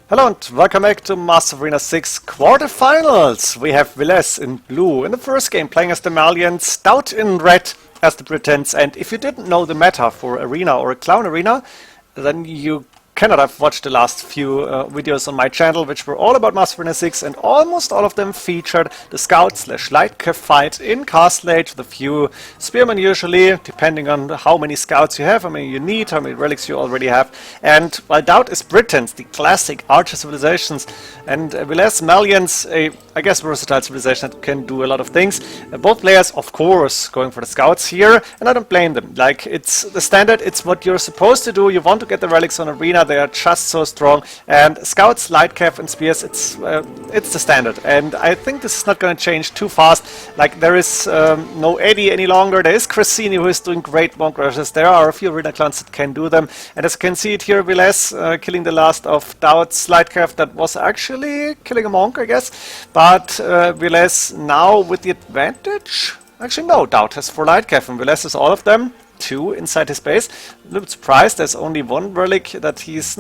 Hello and welcome back to Master Arena 6 quarterfinals. We have Villese in blue in the first game playing as the Malians, DauT in red as the Britons. And if you didn't know the meta for Arena or Clown Arena, then you cannot have watched the last few videos on my channel, which were all about Master Arena 6, and almost all of them featured the Scout/Lightcav fight in Castle Age with a few Spearmen usually, depending on how many Scouts you have, how many you need, how many relics you already have. And while DauT is Britons, the classic Archer civilizations, and Villese Malians, I guess versatile civilization that can do a lot of things. Both players, of course, going for the Scouts here, and I don't blame them. Like, it's the standard, it's what you're supposed to do. You want to get the relics on Arena, they are just so strong. And Scouts, Lightcav and Spears, it's the standard. And I think this is not going to change too fast. Like, there is no Eddie any longer. There is Cressini who is doing great monk rushes. There are a few Arena clans that can do them. And as you can see it here, Villese killing the last of DauT's Lightcav. That was actually killing a monk, I guess. But Villese now with the advantage. Actually, no, DauT has 4 Lightcav and Villese has all of them. 2 inside his base. A little bit surprised, there's only 1 relic that he's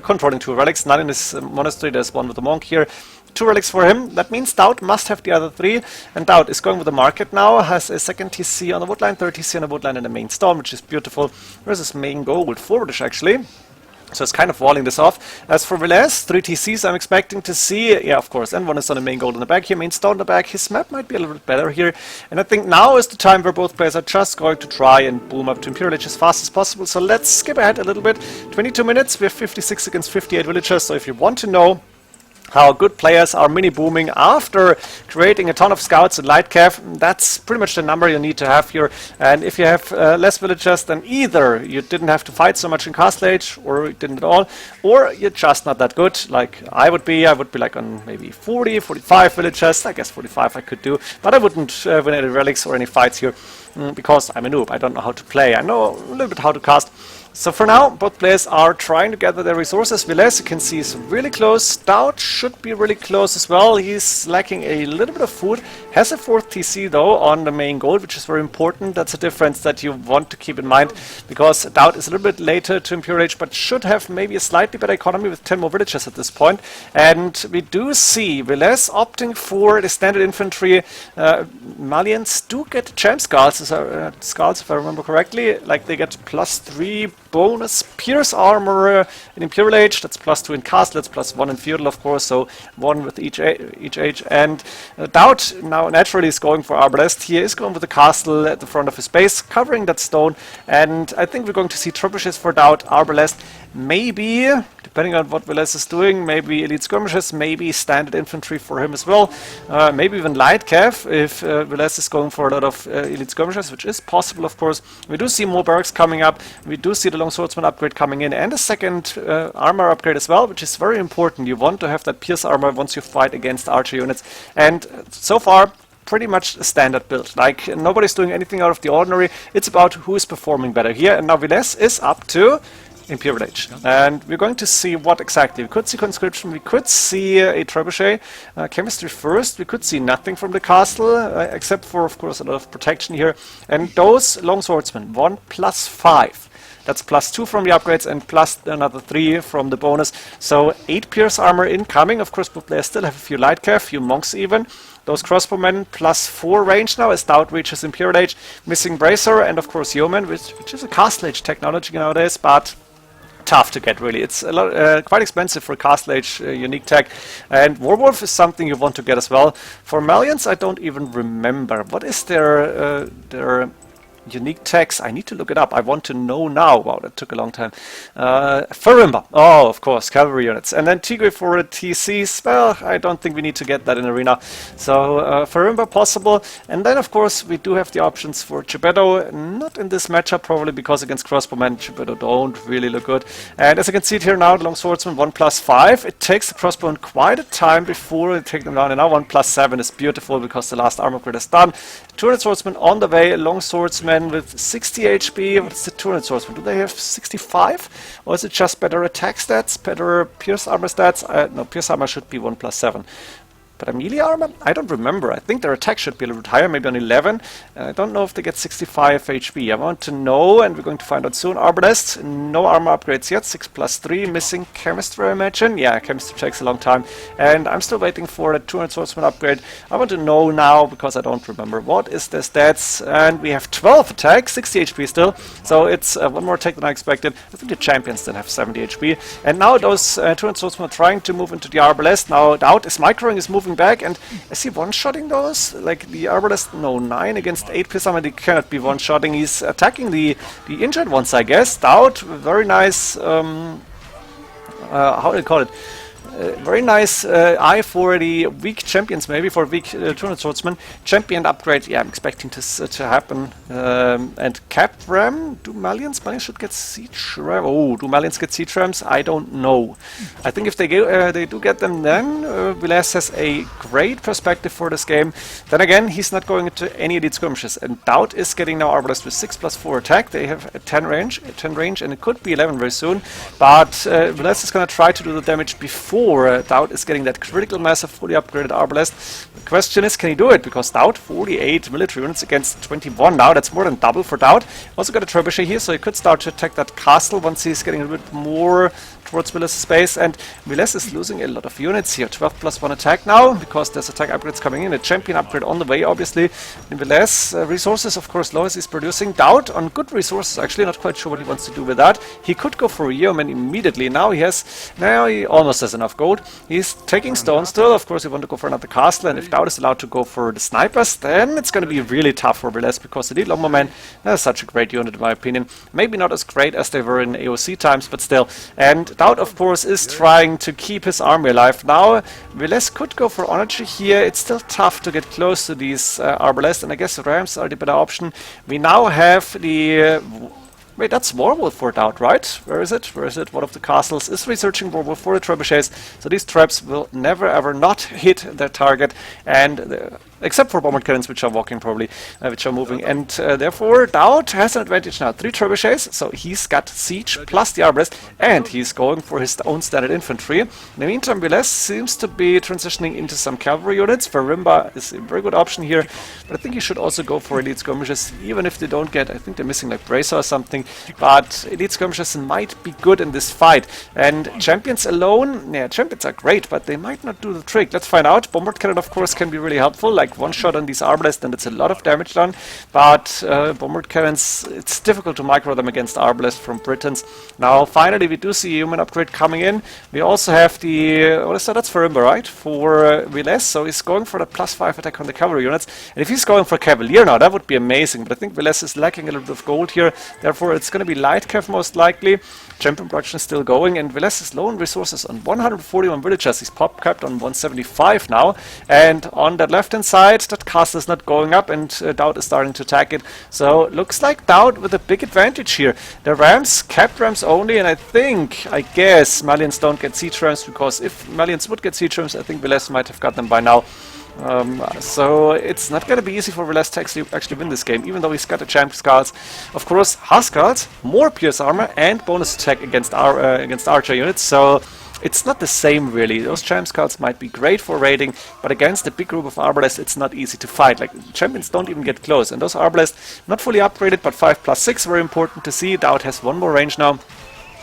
controlling 2 relics, not in his monastery. There's 1 with the monk here. 2 relics for him. That means DauT must have the other 3, and DauT is going with the market now, has a second TC on the woodline, third TC on the woodline and the main storm, which is beautiful. Where's his main gold? Forwardish actually. So it's kind of walling this off. As for Villese, 3 TCs I'm expecting to see. Yeah, of course, and 1 is on the main gold in the back here, main stone in the back. His map might be a little bit better here. And I think now is the time where both players are just going to try and boom up to Imperial Age as fast as possible. So let's skip ahead a little bit. 22 minutes, we have 56 against 58 villagers. So if you want to know how good players are mini-booming after creating a ton of Scouts and Lightcav, that's pretty much the number you need to have here. And if you have less villagers, then either you didn't have to fight so much in Castle Age, or you didn't at all, or you're just not that good, like I would be. I would be like on maybe 40, 45 villagers. I guess 45 I could do, but I wouldn't win any relics or any fights here, because I'm a noob. I don't know how to play. I know a little bit how to cast. So for now, both players are trying to gather their resources. Villese, you can see, is really close. DauT should be really close as well. He's lacking a little bit of food. Has a 4th TC though on the main gold, which is very important. That's a difference that you want to keep in mind, because DauT is a little bit later to Imperial Age, but should have maybe a slightly better economy with 10 more villagers at this point. And we do see Villese opting for the standard infantry. Malians do get Champ Skulls, if I remember correctly. Like, they get +3 bonus Pierce armor in Imperial Age. That's +2 in Castle, that's +1 in Feudal, of course, so 1 with each age. And DauT now naturally is going for Arbalest. He is going with the Castle at the front of his base, covering that stone. And I think we're going to see trebuchets for DauT, Arbalest, maybe, depending on what Villese is doing, maybe elite skirmishes, maybe standard infantry for him as well, maybe even Lightcav if Villese is going for a lot of elite skirmishes, which is possible, of course. We do see more barracks coming up, we do see the long swordsman upgrade coming in, and a second armor upgrade as well, which is very important. You want to have that pierce armor once you fight against archer units, and so far pretty much a standard build. Like, nobody's doing anything out of the ordinary. It's about who is performing better here, and now Villese is up to Imperial Age. And we're going to see what exactly. We could see conscription, we could see a trebuchet, chemistry first, we could see nothing from the castle, except for, of course, a lot of protection here. And those long swordsmen, 1 + 5. That's +2 from the upgrades and plus another 3 from the bonus. So 8 pierce armor incoming. Of course, both players still have a few Lightcav, few monks even. Those crossbowmen +4 range now as DauT reaches Imperial Age. Missing Bracer and, of course, Yeoman, which is a Castle Age technology nowadays, but tough to get, really. It's a lot, quite expensive for Castle Age unique tech. And Warwolf is something you want to get as well. For Malians, I don't even remember. What is their unique tags? I need to look it up. I want to know now. Wow, that took a long time. Farimba. Oh, of course, cavalry units. And then Tigre for TCs. Well, I don't think we need to get that in Arena. So Farimba possible. And then, of course, we do have the options for Geppetto. Not in this matchup, probably, because against crossbowmen, Geppetto don't really look good. And as you can see it here now, the long swordsman 1 + 5. It takes the crossbowman quite a time before they take them down. And now 1 + 7 is beautiful because the last armor upgrade is done. 200 swordsman on the way. Long swordsman with 60 HP. What's the 200 swordsman? Do they have 65? Or is it just better attack stats, better pierce armor stats? No, pierce armor should be 1 + 7. But a melee armor? I don't remember. I think their attack should be a little bit higher, maybe on 11. I don't know if they get 65 HP. I want to know, and we're going to find out soon. Arbalest, no armor upgrades yet. 6+3, missing chemistry, I imagine. Yeah, chemistry takes a long time. And I'm still waiting for the 200 swordsman upgrade. I want to know now, because I don't remember. What is their stats? And we have 12 attack, 60 HP still. So it's one more attack than I expected. I think the champions then have 70 HP. And now those 200 swordsmen are trying to move into the Arbalest. Now DauT is microing, is moving back, and is he one-shotting those? Like the Arbalest, no, 9 against 8 pierce armor, he cannot be one-shotting. He's attacking the injured ones, I guess. DauT, very nice, how do you call it? Very nice eye for the weak champions, maybe for weak 200 swordsmen. Champion upgrade, yeah, I'm expecting to happen. And Cap Ram, do Malians? Malians should get Siege Ram. Oh, do Malians get Siege Rams? I don't know. I think if they do get them, then Villese has a great perspective for this game. Then again, he's not going into any elite skirmishes. And DauT is getting now Arbalest with 6+4 attack. They have a 10 range, and it could be 11 very soon. But Villese is going to try to do the damage before DauT is getting that critical mass of fully upgraded Arbalest. The question is, can he do it? Because DauT, 48 military units against 21 now. That's more than double for DauT. Also got a trebuchet here, so he could start to attack that castle once he's getting a bit more towards Villese space. And Villese is losing a lot of units here. 12+1 attack now, because there's attack upgrades coming in. A champion upgrade on the way, obviously. In Villese, resources, of course, low as he's producing. DauT on good resources, actually. Not quite sure what he wants to do with that. He could go for a yeoman immediately. Now he almost has enough gold. He's taking stone still. Of course, you want to go for another castle, and if DauT is allowed to go for the snipers, then it's going to be really tough for Villese, because the Longbow is such a great unit, in my opinion. Maybe not as great as they were in AOC times, but still. And DauT, of course, is trying to keep his army alive. Now, Villese could go for Onergy here. It's still tough to get close to these Arbalest, and I guess Rams are the better option. We now have the... Wait, that's Warwolf for DauT, right? Where is it? Where is it? One of the castles is researching Warwolf for the trebuchets. So these traps will never ever not hit their target, and except for bombard cannons, which are walking probably, which are moving. And therefore, DauT has an advantage now. 3 trebuchets, so he's got siege plus the Arbalest, and he's going for his own standard infantry. In the meantime, Villese seems to be transitioning into some cavalry units. Verimba is a very good option here, but I think he should also go for elite skirmishes, even if they don't get, I think they're missing like Bracer or something, but elite skirmishes might be good in this fight. And champions alone, yeah, champions are great, but they might not do the trick. Let's find out. Bombard cannon, of course, can be really helpful, like one shot on these Arbalest and it's a lot of damage done, but bombard cannons, it's difficult to micro them against Arbalest from Britons. Now finally we do see a human upgrade coming in. We also have the, what is that? That's Verimba, right? For Villese, so he's going for the +5 attack on the cavalry units, and if he's going for Cavalier now, that would be amazing, but I think Villese is lacking a little bit of gold here, therefore it's going to be light cav most likely. Champion production is still going, and Villese is low on resources on 141 villagers. He's pop capped on 175 now, and on that left hand side that castle is not going up, and DauT is starting to attack it. So looks like DauT with a big advantage here. The Rams, capped Rams only, and I guess Malians don't get siege Rams, because if Malians would get siege Rams, I think Villese might have got them by now. So it's not going to be easy for Villese to actually win this game, even though he's got the champ skulls. Of course, Huskals, more pierce armor and bonus attack against archer units, so it's not the same really. Those champ skulls might be great for raiding, but against a big group of Arbalest it's not easy to fight. Like, champions don't even get close, and those Arbalest not fully upgraded, but 5+6, very important to see. DauT has one more range now.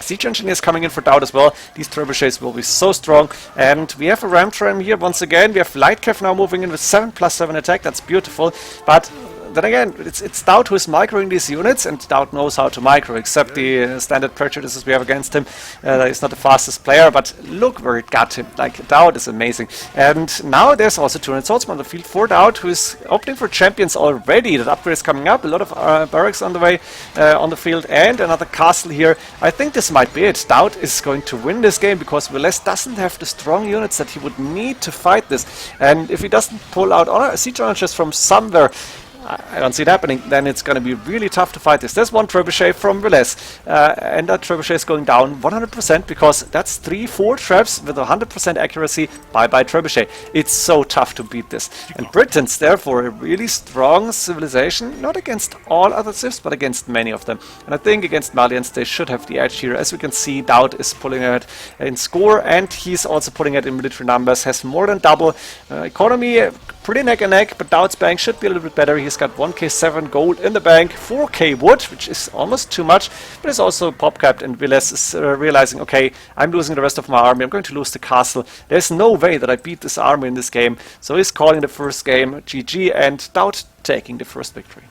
Siege Engineers coming in for DauT as well. These trebuchets will be so strong. And we have a ram tram here once again. We have Light Cav now moving in with 7+7 attack. That's beautiful. But then again, it's DauT who is microing these units, and DauT knows how to micro, except the standard prejudices we have against him. He's not the fastest player, but look where it got him. Like, DauT is amazing. And now there's also 200 swordsmen on the field for DauT, who is opting for champions already. That upgrade is coming up. A lot of barracks on the way, on the field, and another castle here. I think this might be it. DauT is going to win this game, because Villese doesn't have the strong units that he would need to fight this. And if he doesn't pull out siege archers from somewhere, I don't see it happening. Then it's going to be really tough to fight this. There's one trebuchet from Villese, and that trebuchet is going down 100% because that's 3-4 traps with 100% accuracy. Bye-bye trebuchet. It's so tough to beat this. And Britons, therefore, a really strong civilization, not against all other civs, but against many of them. And I think against Malians, they should have the edge here. As we can see, DauT is pulling ahead in score, and he's also pulling it in military numbers, has more than double. Economy, pretty neck and neck, but DauT's bank should be a little bit better. He's got 1k7 gold in the bank, 4k wood, which is almost too much, but it's also pop capped, and Villese is realizing, okay, I'm losing the rest of my army, I'm going to lose the castle. There's no way that I beat this army in this game, so he's calling the first game GG, and DauT taking the first victory.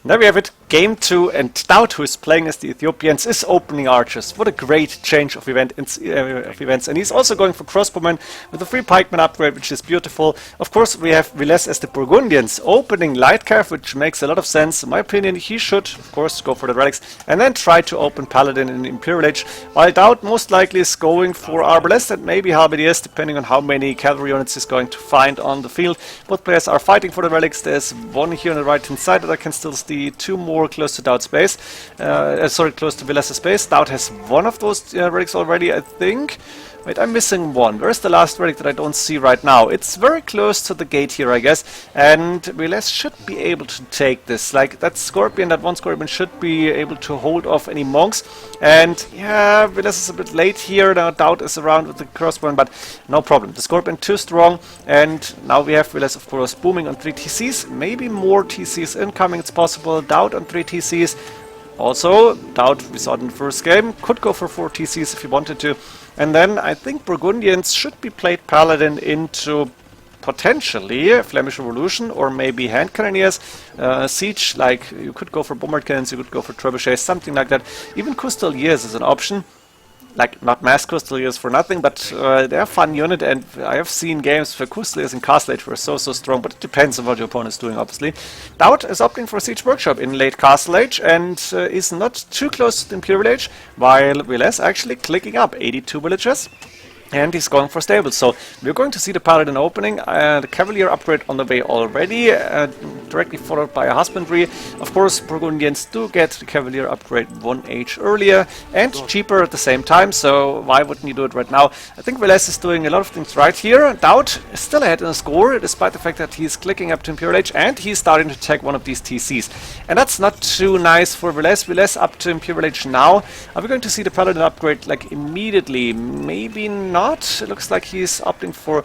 And there we have it, game 2, and DauT, who is playing as the Ethiopians, is opening archers. What a great change of events, and he's also going for crossbowmen with a free pikeman upgrade, which is beautiful. Of course, we have Villese as the Burgundians opening light cav, which makes a lot of sense. In my opinion, he should, of course, go for the relics, and then try to open Paladin in Imperial Age, while DauT most likely is going for Arbalest and maybe Halberdiers, depending on how many cavalry units he's going to find on the field. Both players are fighting for the relics. There's one here on the right-hand side that I can still see. 2 more close to DauT's base, close to Villese's base. DauT has one of those relics already, I think. Wait, I'm missing one. Where's the last relic that I don't see right now? It's very close to the gate here, I guess. And Villese should be able to take this. Like, that Scorpion, that one Scorpion should be able to hold off any monks. And, yeah, Villese is a bit late here. Now DauT is around with the crossbow, but no problem. The Scorpion too strong. And now we have Villese, of course, booming on 3 TCs. Maybe more TCs incoming, it's possible. DauT on 3 TCs. Also, DauT, we saw it in the first game, could go for 4 TCs if he wanted to. And then I think Burgundians should be played Paladin into potentially Flemish Revolution or maybe hand cannoneers, siege, like you could go for bombard cannons, you could go for trebuchets, something like that. Even Custoliers is an option. Like, not mass Custoliers for nothing, but they're a fun unit, and I have seen games where Custoliers in Castle Age were so strong, but it depends on what your opponent is doing, obviously. DauT is opting for Siege Workshop in late Castle Age, and is not too close to the Imperial Age, while Villese actually clicking up 82 villagers. And he's going for stables, so we're going to see the Paladin opening, the Cavalier upgrade on the way already, directly followed by a Husbandry. Of course, Burgundians do get the Cavalier upgrade 1 age earlier and cheaper at the same time, so why wouldn't you do it right now? I think Villese is doing a lot of things right here. DauT is still ahead in the score, despite the fact that he's clicking up to Imperial Age, and he's starting to take one of these TCs. And that's not too nice for Villese. Villese up to Imperial Age now. Are we going to see the Paladin upgrade, like, immediately? Maybe not. It looks like he's opting for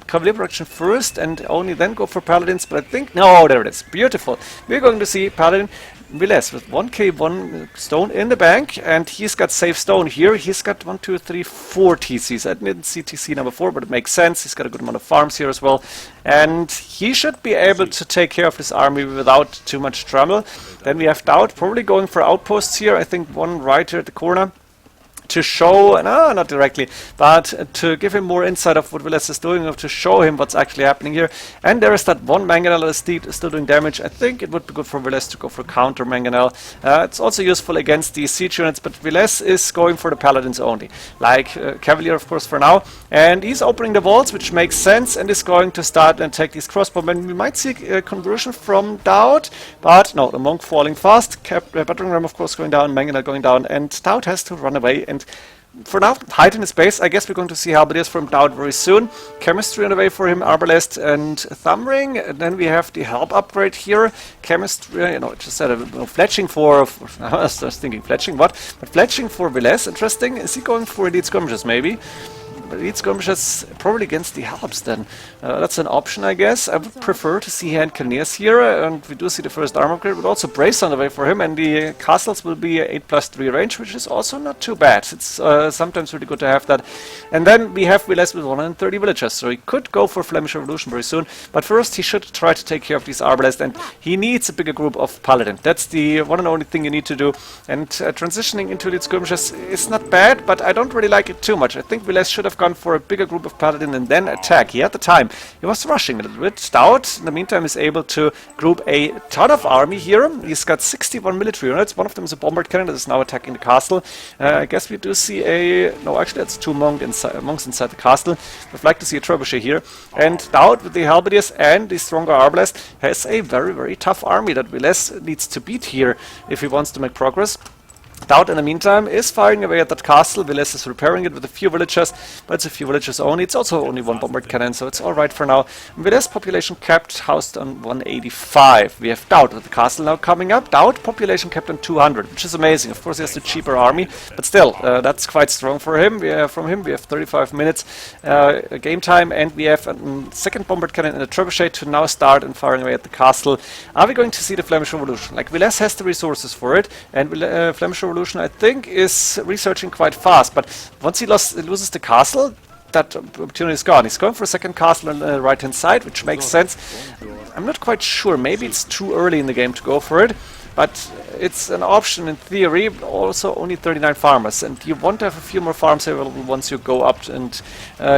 Cavalier production first and only then go for Paladins, but I think, no, there it is, beautiful. We're going to see Paladin Villese with 1k1 stone in the bank, and he's got safe stone here. He's got 1, 2, 3, 4 TCs. I didn't see TC number 4, but it makes sense. He's got a good amount of farms here as well, and he should be able to take care of this army without too much trouble. Then we have DauT probably going for outposts here. I think one right here at the corner, to show, no, not directly, but to give him more insight of what Villese is doing, or to show him what's actually happening here. And there is that one Mangonel that is still doing damage. I think it would be good for Villese to go for counter Mangonel. It's also useful against these siege units, but Villese is going for the Paladins only, like Cavalier, of course, for now. And he's opening the walls, which makes sense, and is going to start and take these crossbowmen. We might see a conversion from DauT, but no, the Monk falling fast, Battering Ram, of course, going down, Mangonel going down, and DauT has to run away. And for now, hide in his base. I guess we're going to see Halberdiers from DauT very soon. Chemistry on the way for him, Arbalest and Thumbring. And then we have the help upgrade here. Chemistry, just said fletching for I was thinking fletching, what? But fletching for Villese, interesting. Is he going for elite skirmishes, maybe? Elite skirmishes probably against the helps then. That's an option, I guess. I would prefer to see hand cannoneers here, and we do see the first armor upgrade, but also brace on the way for him, and the castles will be 8+3 range, which is also not too bad. It's sometimes really good to have that. And then we have Villese with 130 villagers, so he could go for Flemish Revolution very soon, but first he should try to take care of these Arbalest, and he needs a bigger group of Paladin. That's the one and only thing you need to do, and transitioning into elite skirmishes is not bad, but I don't really like it too much. I think Villese should have gone for a bigger group of Paladin and then attack. He had the time. He was rushing a little bit. DauT, in the meantime, is able to group a ton of army here. He's got 61 military units. One of them is a bombard cannon that is now attacking the castle. I guess we do see a... No, actually, that's two monks inside the castle. We'd like to see a trebuchet here. And DauT, with the halberdiers and the stronger arbalest, has a very, very tough army that Villese needs to beat here if he wants to make progress. DauT, in the meantime, is firing away at that castle. Villese is repairing it with a few villagers, but it's a few villagers only. It's also only one bombard cannon, so it's alright for now. Villese population capped, housed on 185. We have DauT with the castle now coming up. DauT population capped on 200, which is amazing. Of course, he has the cheaper army, but still, that's quite strong for him. From him, we have 35 minutes game time, and we have a second bombard cannon and a trebuchet to now start and firing away at the castle. Are we going to see the Flemish Revolution? Like, Villese has the resources for it, and Flemish Revolution, I think, is researching quite fast, but once he loses the castle, that opportunity is gone. He's going for a second castle on the right hand side, which makes sense. I'm not quite sure, maybe it's too early in the game to go for it, but it's an option in theory. Also only 39 farmers, and you want to have a few more farms available once you go up and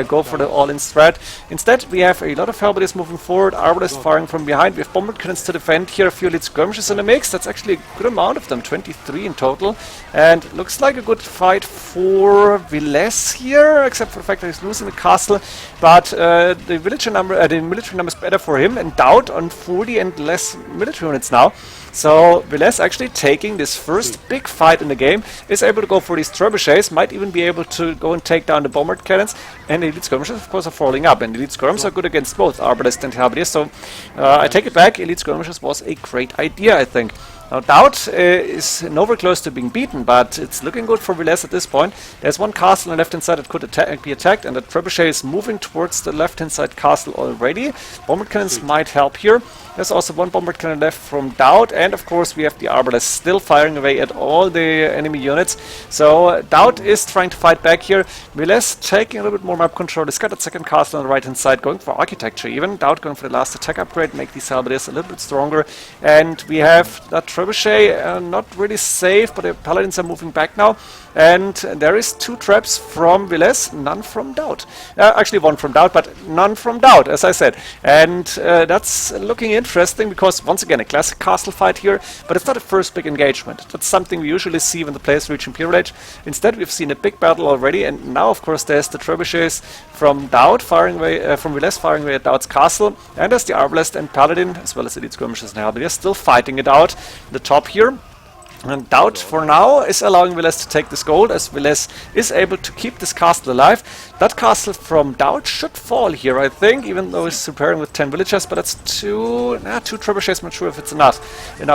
go for the all-in strat. Instead, we have a lot of halberdiers moving forward, arbalists firing from behind. We have bombard cannons to defend here, a few elite skirmishes in the mix. That's actually a good amount of them, 23 in total, and looks like a good fight for Villese here, except for the fact that he's losing the castle. But the military number is better for him, and DauT on 40 and less military units now. So Villese actually taking this first big fight in the game, is able to go for these trebuchets, might even be able to go and take down the bombard cannons, and the elite skirmishers of course are falling up, and elite skirms are good against both arbalest and halberdiers, so I take it back, elite skirmishers was a great idea, I think. Now DauT is nowhere close to being beaten, but it's looking good for Villese at this point. There's one castle on the left-hand side that could be attacked, and the trebuchet is moving towards the left-hand side castle already. Bombard cannons might help here. There's also one bombard cannon left from DauT, and of course we have the arbalest still firing away at all the enemy units. So DauT is trying to fight back here. Villese taking a little bit more map control. He's got that second castle on the right-hand side, going for architecture even. DauT going for the last attack upgrade, make these halberdiers a little bit stronger. And we have that trebuchet, not really safe, but the paladins are moving back now. And there is two traps from Villese, none from DauT. Actually one from DauT, but none from DauT, as I said. And that's looking interesting, because once again a classic castle fight here, but it's not a first big engagement. That's something we usually see when the players reach Imperial Age. Instead, we've seen a big battle already, and now of course there's the trebuchets from DauT firing away, from Villese firing away at DauT's castle, and there's the arbalest and paladin, as well as elite skirmishers and halberdiers, still fighting it out the top here. And DauT for now is allowing Villese to take this gold, as Villese is able to keep this castle alive. That castle from DauT should fall here, I think, even though he's repairing with 10 villagers, but that's two trebuchets. I'm not sure if it's enough.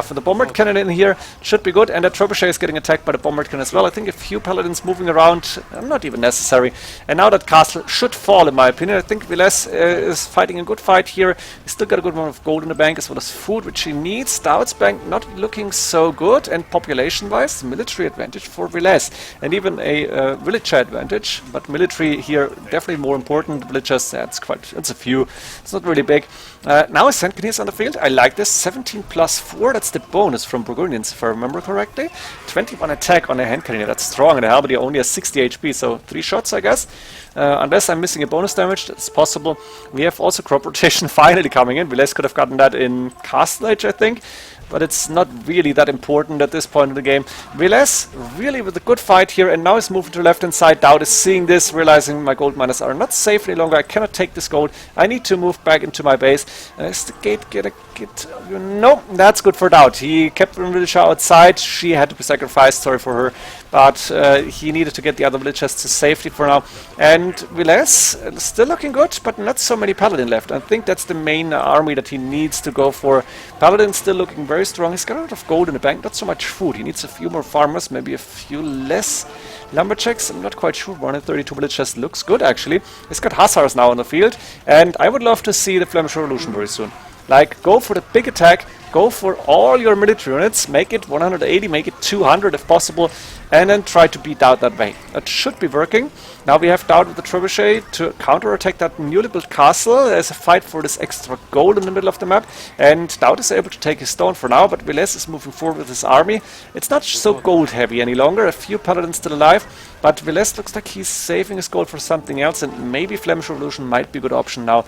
For the bombard cannon in here should be good, and that trebuchet is getting attacked by the bombard cannon as well. I think a few paladins moving around, not even necessary. And now that castle should fall, in my opinion. I think Villese is fighting a good fight here. He's still got a good amount of gold in the bank, as well as food, which he needs. DauT's bank not looking so good, and population-wise, military advantage for Villese, and even a villager advantage, but military here definitely more important. Villagers, it's a few, it's not really big. Now a Sentinels on the field. I like this. 17 plus 4, that's the bonus from Burgundians, if I remember correctly. 21 attack on a hand cannon, that's strong, and the halberdier only has 60 HP, so 3 shots, I guess. Unless I'm missing a bonus damage, that's possible. We have also crop rotation finally coming in. Villese could have gotten that in Castle Age, I think, but it's not really that important at this point in the game. Villese really with a good fight here, and now he's moving to the left hand side. DauT is seeing this, realizing my gold miners are not safe any longer. I cannot take this gold. I need to move back into my base. Is the gate get? No, that's good for DauT. He kept the villager outside. She had to be sacrificed, sorry for her, but he needed to get the other villagers to safety for now. And Villese still looking good, but not so many paladin left. I think that's the main army that he needs to go for. Paladin still looking very strong. He's got a lot of gold in the bank, not so much food. He needs a few more farmers, maybe a few less lumberjacks. I'm not quite sure. 132 villagers looks good, actually. He's got hussars now on the field, and I would love to see the Flemish Revolution very soon. Like, go for the big attack, go for all your military units, make it 180, make it 200 if possible, and then try to beat DauT that way. That should be working. Now we have DauT with the trebuchet to counter-attack that newly built castle. There's a fight for this extra gold in the middle of the map, and DauT is able to take his stone for now, but Villese is moving forward with his army. It's not so gold heavy any longer, a few paladins still alive, but Villese looks like he's saving his gold for something else, and maybe Flemish Revolution might be a good option now,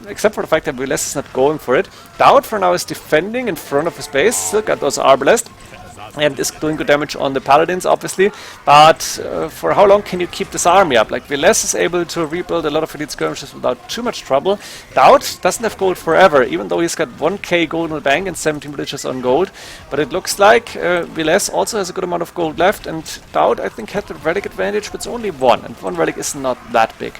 except for the fact that Villese is not going for it. DauT for now is defending in front of his base, still got those arbalests, and is doing good damage on the paladins, obviously, but for how long can you keep this army up? Like, Villese is able to rebuild a lot of elite skirmishes without too much trouble. DauT doesn't have gold forever, even though he's got 1k gold in the bank and 17 villages on gold, but it looks like Villese also has a good amount of gold left, and DauT, I think, had the relic advantage, but it's only one, and one relic is not that big.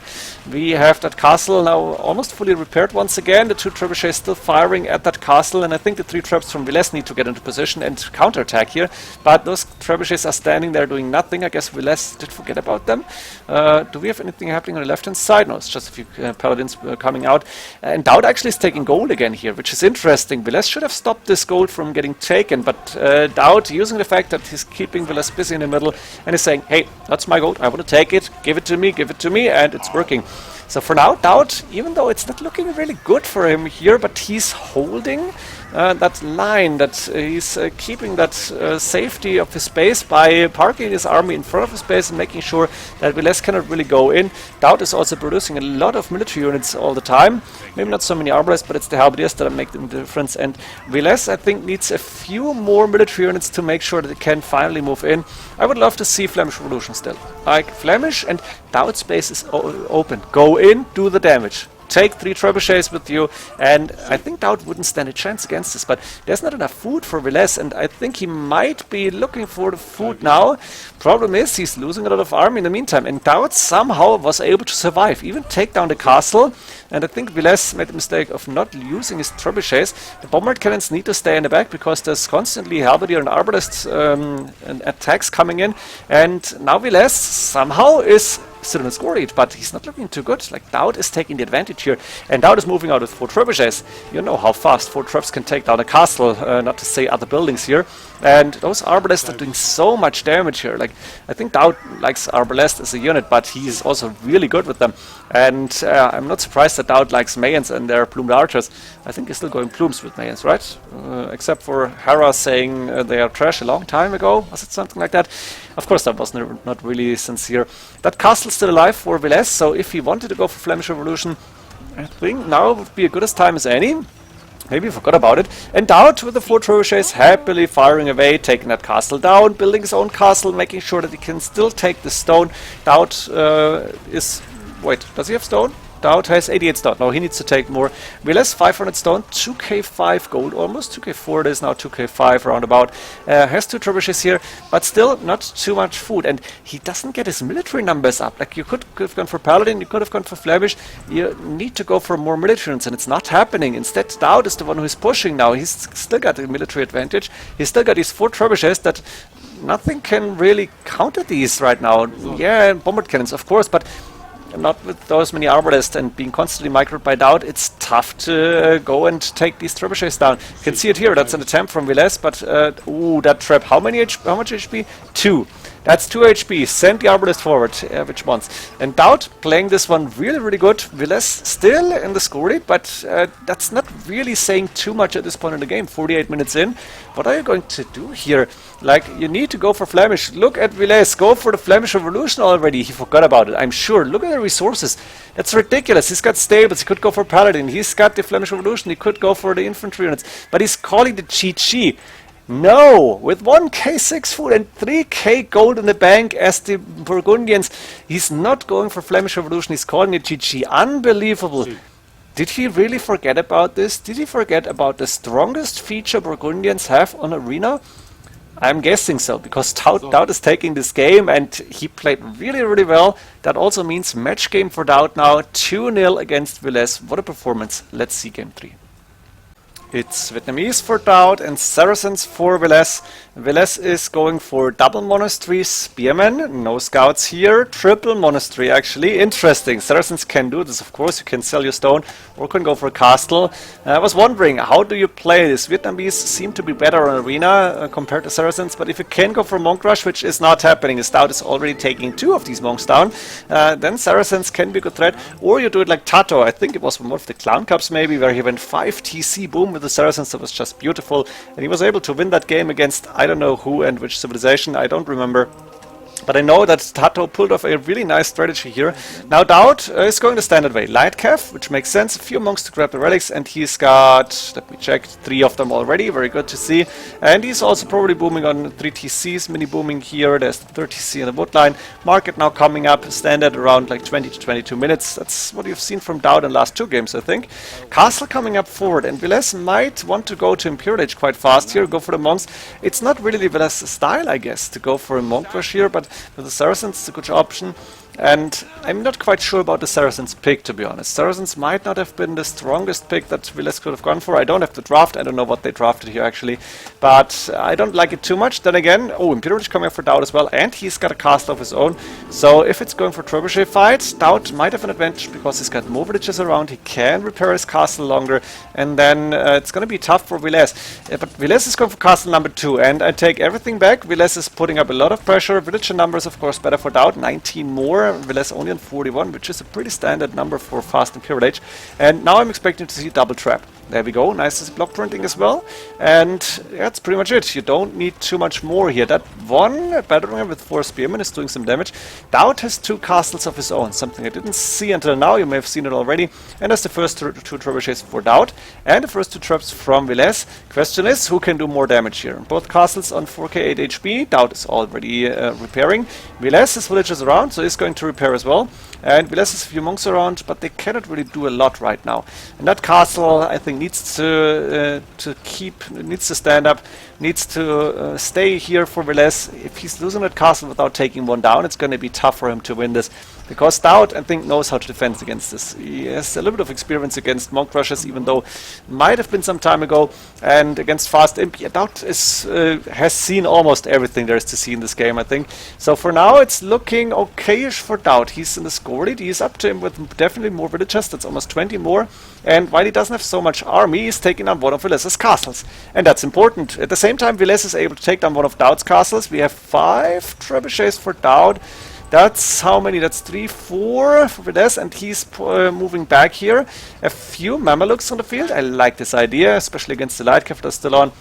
We have that castle now almost fully repaired once again, the 2 trebuchets still firing at that castle, and I think the 3 traps from Villese need to get into position and counterattack here. But those trebuchets are standing there doing nothing. I guess Villese did forget about them. Do we have anything happening on the left hand side? No, it's just a few paladins coming out. And DauT actually is taking gold again here, which is interesting. Villese should have stopped this gold from getting taken, but DauT, using the fact that he's keeping Villese busy in the middle and is saying, hey, that's my gold, I want to take it, give it to me, and it's working. So for now, DauT, even though it's not looking really good for him here, but he's holding that line, that he's keeping that safety of his base by parking his army in front of his base and making sure that Villese cannot really go in. DauT is also producing a lot of military units all the time. Maybe not so many arbalists, but it's the halberdiers that make the difference. And Villese, I think, needs a few more military units to make sure that it can finally move in. I would love to see Flemish Revolution still. Like, Flemish and DauT's base is open. Go in, do the damage. Take 3 trebuchets with you, and I think DauT wouldn't stand a chance against this, but there's not enough food for Villese, and I think he might be looking for the food now. Problem is, he's losing a lot of army in the meantime, and DauT somehow was able to survive, even take down the castle, and I think Villese made the mistake of not using his trebuchets. The bombard cannons need to stay in the back, because there's constantly halberdier and arbalist attacks coming in, and now Villese somehow is still in the score lead, but he's not looking too good. Like, DauT is taking the advantage here, and DauT is moving out with 4 trebuchets. You know how fast 4 traps can take down a castle, not to say other buildings here. And those arbalests are doing so much damage here. Like, I think DauT likes arbalest as a unit, but he's also really good with them. And I'm not surprised that DauT likes Mayans and their plumed archers. I think he's still going plumes with Mayans, right? Except for Hera saying they are trash a long time ago. Was it something like that? Of course, that was not really sincere. That castle's still alive for Villese, so if he wanted to go for Flemish Revolution, I think now would be as good a time as any. Maybe forgot about it. And DauT with the 4 trebuchets happily firing away, taking that castle down, building his own castle, making sure that he can still take the stone. DauT is... Wait, does he have stone? DauT has 88 stone. No, he needs to take more. Villese 500 stone, 2k5 gold almost. 2k4 it is now, 2k5 roundabout. Has 2 trebuchets here, but still not too much food. And he doesn't get his military numbers up. Like, you could have gone for Paladin, you could have gone for Flemish. You need to go for more military units, and it's not happening. Instead, DauT is the one who is pushing now. He's still got the military advantage. He's still got these 4 trebuchets that nothing can really counter these right now. Yeah, bombard cannons, of course, but not with those many arbalists and being constantly microed by DauT. It's tough to go and take these trebuchets down. You can see it here. That's an attempt from Villese, but ooh, that trap. How much HP? 2. That's 2 HP. Send the arbalist forward, which ones? And DauT playing this one really, really good. Villese still in the score lead, but that's not really saying too much at this point in the game. 48 minutes in. What are you going to do here? Like, you need to go for Flemish. Look at Villese. Go for the Flemish Revolution already. He forgot about it, I'm sure. Look at the resources. That's ridiculous. He's got stables. He could go for Paladin. He's got the Flemish Revolution. He could go for the infantry units. But he's calling the GG. No! With 1k6 food and 3k gold in the bank as the Burgundians, he's not going for Flemish Revolution. He's calling it GG. Unbelievable. Did he really forget about this? Did he forget about the strongest feature Burgundians have on Arena? I'm guessing so, because DauT is taking this game and he played really, really well. That also means match game for DauT now, 2-0 against Villese. What a performance. Let's see game 3. It's Vietnamese for DauT and Saracens for Villese. Villese is going for double monastery spearmen, no scouts here, triple monastery actually. Interesting, Saracens can do this, of course. You can sell your stone or can go for a castle. I was wondering, how do you play this? Vietnamese seem to be better on arena compared to Saracens, but if you can go for monk rush, which is not happening, the DauT is already taking 2 of these monks down, then Saracens can be a good threat. Or you do it like Tato, I think it was from one of the Clown Cups maybe, where he went 5 TC boom with the Saracens. That was just beautiful, and he was able to win that game against I don't know who and which civilization, I don't remember. But I know that Tato pulled off a really nice strategy here. Now DauT is going the standard way. Light Cav, which makes sense. A few monks to grab the relics, and he's got, let me check, 3 of them already. Very good to see. And he's also probably booming on 3 TCs, mini booming here. There's the 3rd TC in the wood line. Market now coming up, standard around like 20 to 22 minutes. That's what you've seen from DauT in the last 2 games, I think. Castle coming up forward, and Villese might want to go to Imperial Age quite fast here, go for the monks. It's not really Villese's style, I guess, to go for a monk rush here, but with the Saracens, it's a good option. And I'm not quite sure about the Saracens pick, to be honest. Saracens might not have been the strongest pick that Villese could have gone for. I don't have the draft. I don't know what they drafted here, actually. But I don't like it too much. Then again, Imperial is coming up for DauT as well. And he's got a castle of his own. So if it's going for trebuchet fight, DauT might have an advantage because he's got more villages around. He can repair his castle longer. And then it's going to be tough for Villese. But Villese is going for castle number 2. And I take everything back. Villese is putting up a lot of pressure. Villager numbers, of course, better for DauT. 19 more. Villese only on 41, which is a pretty standard number for fast Imperial Age. And now I'm expecting to see double trap. There we go, nice block printing as well. And that's pretty much it. You don't need too much more here. That one battering with 4 spearmen is doing some damage. DauT has 2 castles of his own, something I didn't see until now. You may have seen it already. And that's the first 2 trebuchets for DauT and the first 2 traps from Villese. Question is, who can do more damage here? Both castles on 4k 8 HP. DauT is already repairing. Villese has villagers around, so he's going to repair as well. And Villese has a few monks around, but they cannot really do a lot right now. And that castle, I think, needs to stand up, needs to stay here for Villese. If he's losing that castle without taking one down, it's going to be tough for him to win this. Because DauT, I think, knows how to defend against this. He has a little bit of experience against monk rushes, even though might have been some time ago. And against fast imp, DauT has seen almost everything there is to see in this game, I think. So for now, it's looking okayish for DauT. He's in the score lead. He's up to him with definitely more villagers. That's almost 20 more. And while he doesn't have so much army, he's taking down one of Villese's castles. And that's important. At the same time, Villese is able to take down one of DauT's castles. We have 5 trebuchets for DauT. That's how many? That's 3, 4 for Villese, and he's moving back here. A few Mamelukes on the field. I like this idea, especially against the light cav that's still on.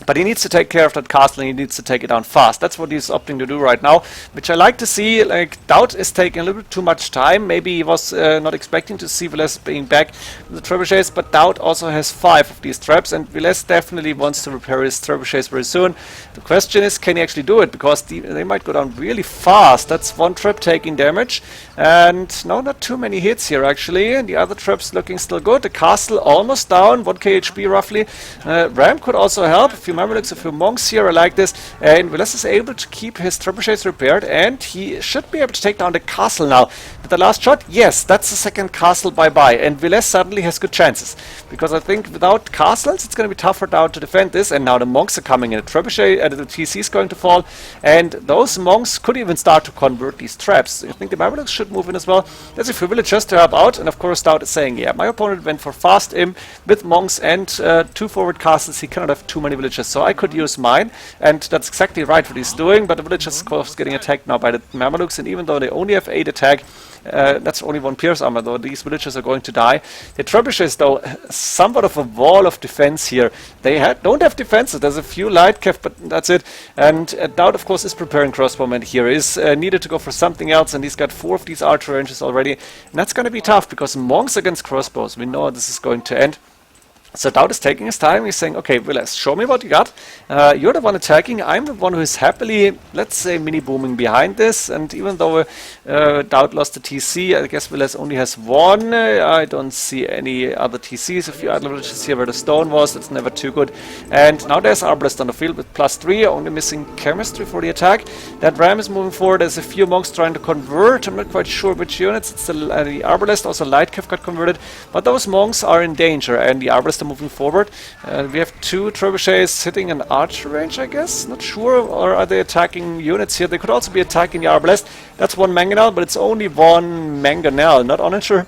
But he needs to take care of that castle, and he needs to take it down fast. That's what he's opting to do right now, which I like to see. Like, DauT is taking a little bit too much time. Maybe he was not expecting to see Villese being back with the trebuchets, but DauT also has 5 of these traps, and Villese definitely wants to repair his trebuchets very soon. The question is, can he actually do it? Because they might go down really fast. That's 1 trap taking damage, and no, not too many hits here actually. And the other traps looking still good. The castle almost down, 1k HP roughly. Ram could also help. A few Mamelukes, a few monks here, I like this. And Villese is able to keep his trebuchets repaired, and he should be able to take down the castle now. With the last shot, yes, that's the second castle bye-bye. And Villese suddenly has good chances. Because I think without castles, it's going to be tough for DauT to defend this. And now the monks are coming in. The trebuchet, the TC is going to fall. And those monks could even start to convert these traps. I think the Mamelukes should move in as well. There's a few villagers to help out. And of course, DauT is saying, yeah, my opponent went for fast imp with monks and 2 forward castles. He cannot have too many villagers. So I could use mine, and that's exactly right what he's doing. But the villagers, of course, getting attacked now by the Mamelukes, and even though they only have 8 attack, that's only 1 pierce armor, though these villagers are going to die. The trebuchets, though, somewhat of a wall of defense here. They don't have defenses. There's a few light cav, but that's it. And DauT, of course, is preparing crossbowmen here. Is needed to go for something else, and he's got 4 of these archer ranges already. And that's going to be tough, because monks against crossbows, we know how this is going to end. So DauT is taking his time. He's saying, okay, Villese, show me what you got. You're the one attacking. I'm the one who is happily, let's say, mini-booming behind this. And even though DauT lost the TC, I guess Villese only has 1. I don't see any other TCs. A few other villages here where the stone was. That's never too good. And now there's Arbalest on the field with +3. Only missing chemistry for the attack. That Ram is moving forward. There's a few monks trying to convert. I'm not quite sure which units. It's the Arbalest. Also Light Cav got converted. But those monks are in danger. And the Arbalest moving forward. We have 2 trebuchets hitting an archer range, I guess. Not sure. Or are they attacking units here? They could also be attacking the arbalest. That's 1 mangonel, but it's only 1 mangonel, not onager.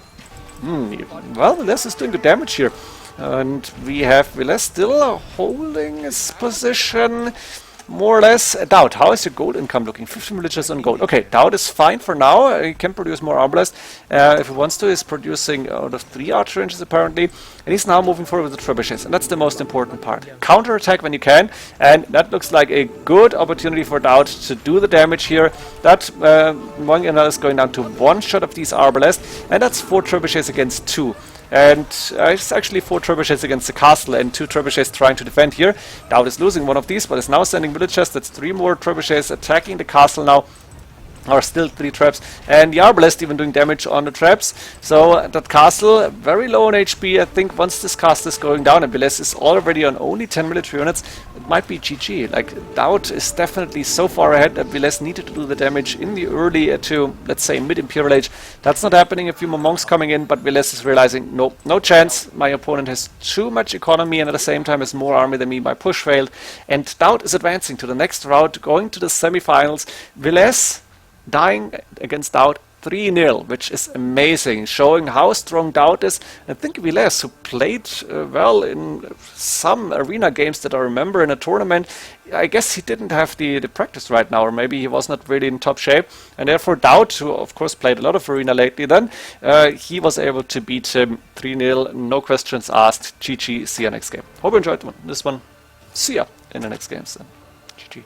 Well, Villese is doing good damage here. And we have Villese still holding his position. More or less. DauT, how is your gold income looking? 15 villagers on gold. Okay, DauT is fine for now. He can produce more arbalest if he wants to. He's producing out of 3 archer ranges apparently. And he's now moving forward with the trebuchets. And that's the most important part. Counter-attack when you can. And that looks like a good opportunity for DauT to do the damage here. That mangonel is going down to 1 shot of these arbalest. And that's 4 trebuchets against 2. And it's actually 4 trebuchets against the castle and 2 trebuchets trying to defend here. DauT is losing one of these, but is now sending villagers. That's 3 more trebuchets attacking the castle now. Or still 3 traps, and the arbalest even doing damage on the traps. So that castle very low on HP. I think once this castle is going down and Villese is already on only 10 military units, it might be GG. Like DauT is definitely so far ahead that Villese needed to do the damage in the early to, let's say, mid-Imperial Age. That's not happening. A few more monks coming in, but Villese is realizing, nope, no chance. My opponent has too much economy and at the same time has more army than me. My push failed, and DauT is advancing to the next round, going to the semifinals. Villese dying against DauT 3-0, which is amazing, showing how strong DauT is. I think Villese, who played well in some arena games that I remember in a tournament, I guess he didn't have the practice right now, or maybe he was not really in top shape, and therefore DauT, who of course played a lot of arena lately then, he was able to beat him 3-0, no questions asked. GG, see you next game. Hope you enjoyed this one. See ya in the next games then. GG.